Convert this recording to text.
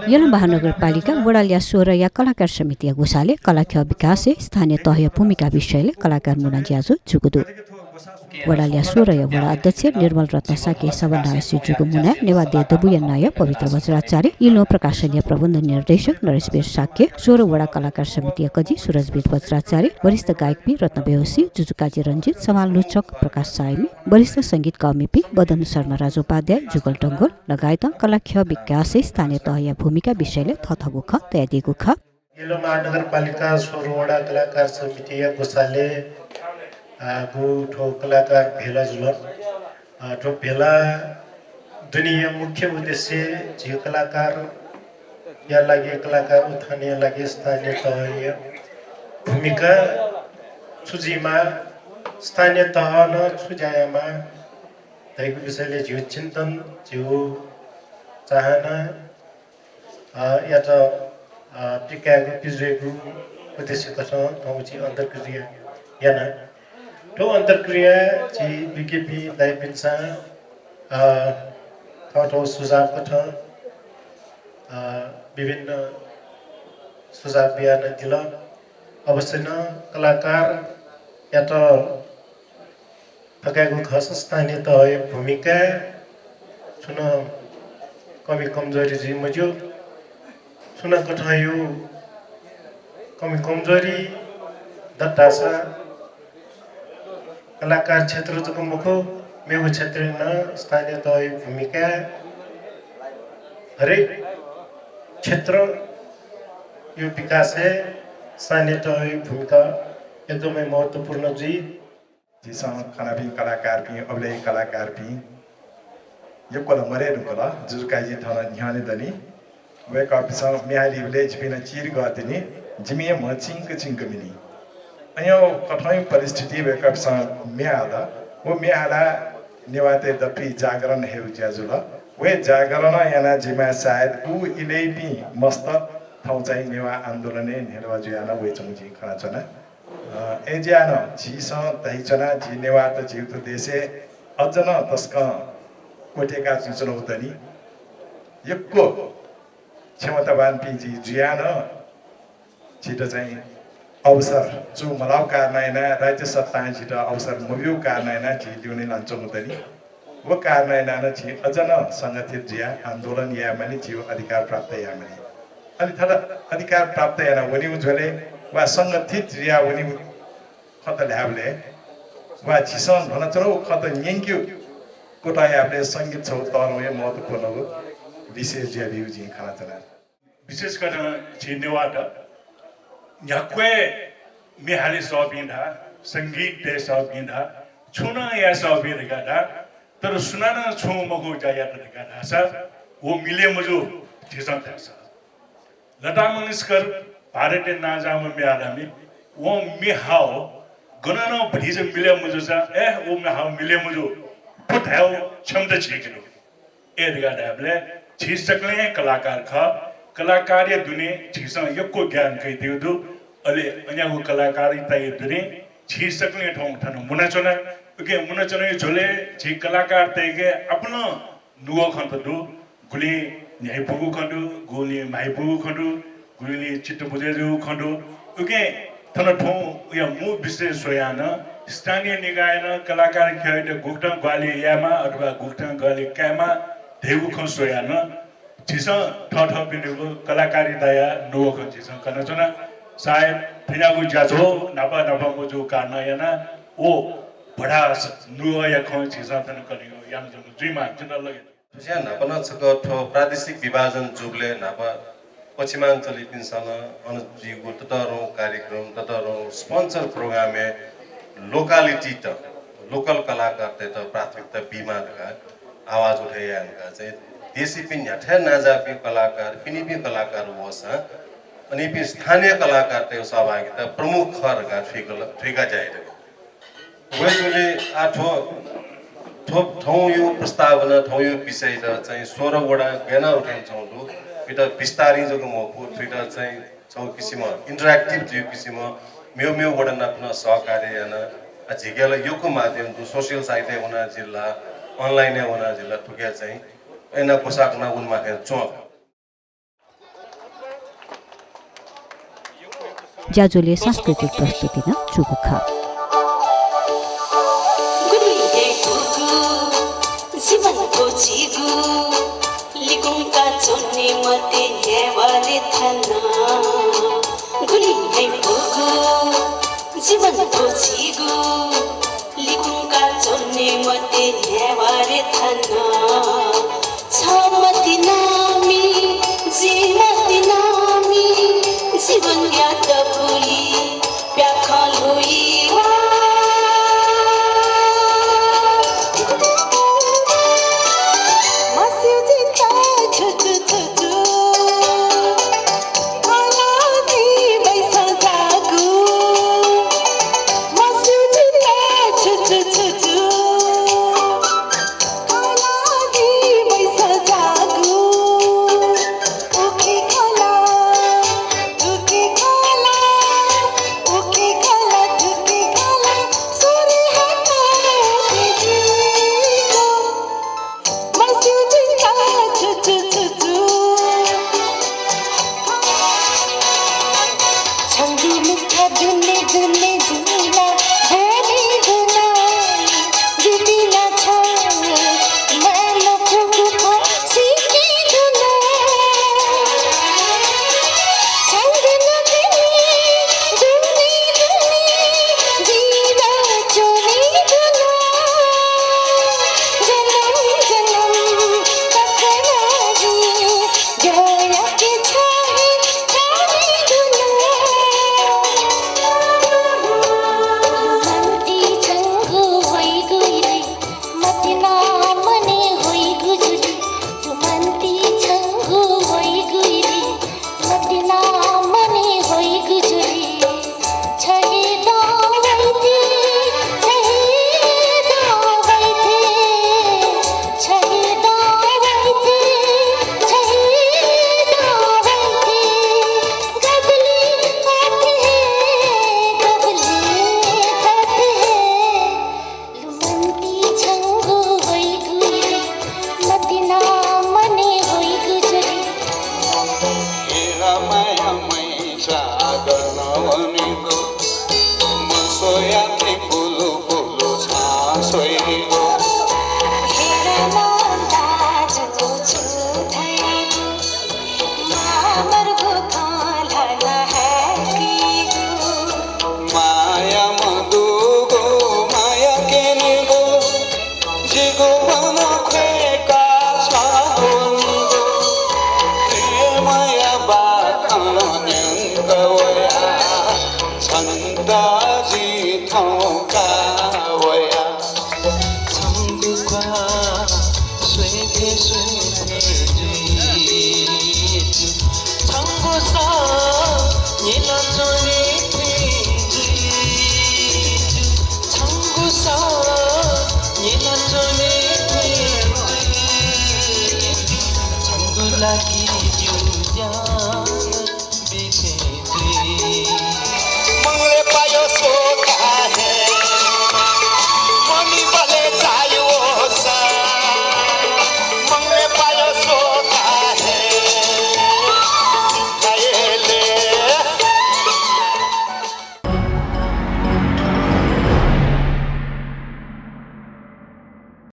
यला महानगरपालिका वडालिया 16 या कलाकार समिति घोषाले कलाख्य विकास स्थानीय तह भूमिका विषयले कलाकार मुना ज्याजो जुगुदु वडालिया 16 या वडा अध्यक्ष निर्मल रत्न साके सभानाय जुगु मुना नेवादे दबुया नाय पवित्र वज्राचार्य इलो प्रकाशनीय प्रबन्ध निर्देशक नरेशवीर साके 16 वडा कलाकार समिति कजी सूरजवीर वज्राचार्य वरिष्ठ गायक पी रत्न बेहोसी जुजुकाजी रञ्जित समालोचक प्रकाश साइमी वरिष्ठ संगीत कमिपी बदन शर्मा राजोपाध्याय जुगल टंगोल लगायत कलाख्य विकास स्थानीय तह भूमिका विषयले थथगु ख तयादिगु ख इलो महानगरपालिका 16 वडा कलाकार समिति घोषाले ठो कलाकार भेला जुल ठो भेला दुनिया मुख्य उद्देश्य जी कलाकार या लागि कलाकार उत्थानीय लागि स्थानीय तह भूमिका सुजीमा स्थानीय तह न सुजायामा दैको विषयले जिउ चिन्तन जिउ चाहना या त टिकाको पिजुएको उद्देश्य कथा ठाउँची अन्तर्क्रिया याना तो अन्तर्क्रिया जी बीकेपी दाइपिन्सा ठाउँ सुझाव कथा विभिन्न सुझाव बिहान दिल अवश्य न कलाकार या त थकाएको खस स्थानीय तह भूमिका सुन कमी कमजोरी जी मजो सुन कठायो कमी कमजोरी दत्तासा कलाकार क्षेत्र जो मुखो मेगु क्षेत्र न स्थानीय तह भूमिका हरेक क्षेत्र यो विकास है स्थानीय तह भूमिका एकदमै महत्त्वपूर्ण जी जिसँग खानापी कलाकार पी अबले कलाकार पी यो कोला मरे रुकला जुजुकाजी थाना न्याने दनी वे कापिसा मिहाली विलेज पिना चिर गतिनी जिमिए मचिंक चिंक मिनी अयो कठै परिस्थिति वे कापिसा मिहाला वो मिहाला निवाते दपी जागरण हे ज्याजुला वे जागरण याना जिमा सायद उ इलेपी मस्त ठाउँ चाहिँ नेवा आन्दोलने नेवा जुयाना वे चंगजी खना छना एज्यान झिस तैचना झि नेवा त जीव त देशे अजन तस्क कोटेका चुचलौतनी यक्को क्षमतावान पिजी जुयान छिटो चाहिँ अवसर जो मलाउ कारनायना राज्य सत्ता छिटो अवसर मुभ्यु कारनायना झि ल्युने लान्छौतनी वो कारनायना न झि अजन संगठित जिया आन्दोलन या माने जीव अधिकार प्राप्त या माने अनि थला अधिकार प्राप्त याना वनि उज्वले वा संगठित जिया वनि खत ल्याबले वा झिसन भन चलो खत न्यङ्क्यु कोटा याबले संगीत छौ तरवे महत्त्वपूर्ण हो विशेष जिया बिउ जी खाना चला विशेष गरेर छिनेवाट याक्वे मिहाली सबिन्दा संगीत दे सबिन्दा छुना या सबिन्दा तर सुनाना छु मगो जाया तका सा वो मिले मजो ठिसन थास लता मंगेशकर भारतीय नाजाम मिहालामी वो मिहाओ गणना भरिज मिले मजो सा वो मिहाओ मिले मजो पुथाओ क्षमता छिकेलो ए दिगा दाबले छिसकले कलाकार ख कलाकार दुने छिस यक्को ज्ञान कहि दिउदु अले अन्याको कलाकारिता दुने छिसकले ठाउँ ठानु मुनाचना ओके मुनाचना झोले छि कलाकार तेगे अपना नुगो खन्त दु गुली न्याय पुगु खन्डु गोली माइ पुगु खन्डु गुली चित्त बुझेजु खन्डु ओके थन ठौ या मु विशेष सोयान स्थानीय निकायन कलाकार खेड गुक्टन ग्वाली यामा अथवा गुक्टन ग्वाली कामा धेगु ख सोयान छिस ठ ठ पिनेको कलाकारिता या नुगो ख छिस कनचना सायद थियागु ज्याझो नापा नापा मोजु कारनायना ओ बडा नुगो या ख छिस तन कनियो याम जनु जुइमा जिन लगे तुसिया नापना छक ठो प्रादेशिक विभाजन जुगले नापा पश्चिमाञ्चल पिनसन अनुजीको ततरो कार्यक्रम ततरो स्पोन्सर प्रोग्राम लोकालिटी त लोकल कलाकार त प्राथमिकता बीमा का आवाज उठाइयानका चाहिँ देशी पिन हठे नाजापी कलाकार पिनिपी कलाकार वसा अनि पि स्थानीय कलाकार त सहभागिता प्रमुख खरका ठेका जाइरहेको वेजुले आठो ठोप ठाउँ यो प्रस्तावना ठाउँ यो विषय र चाहिँ 16 वडा गेना उठाउँछौँ दु इटा विस्तारी जको मको ट्विटर चाहिँ छौ किसिम इन्टरेक्टिभ जो किसिम मेउ मेउ वडा नफना सहकार्य याना झिगेला योको माध्यम दु सोशल साइट हुना जिल्ला अनलाइन हुना जिल्ला टुक्या चाहिँ एना पोसाक न उनमा के चोक ज्याजुले सांस्कृतिक प्रस्तुतिना जुगुखा जीवनको जिगु लिगुङका चोन्ने मते नेवाले थाना गुली है पुगु जीवनको जिगु लिगुङका चोन्ने मते नेवाले थाना छमति नामी जीमति नामी जीवन याद भुली व्याखल हुई Like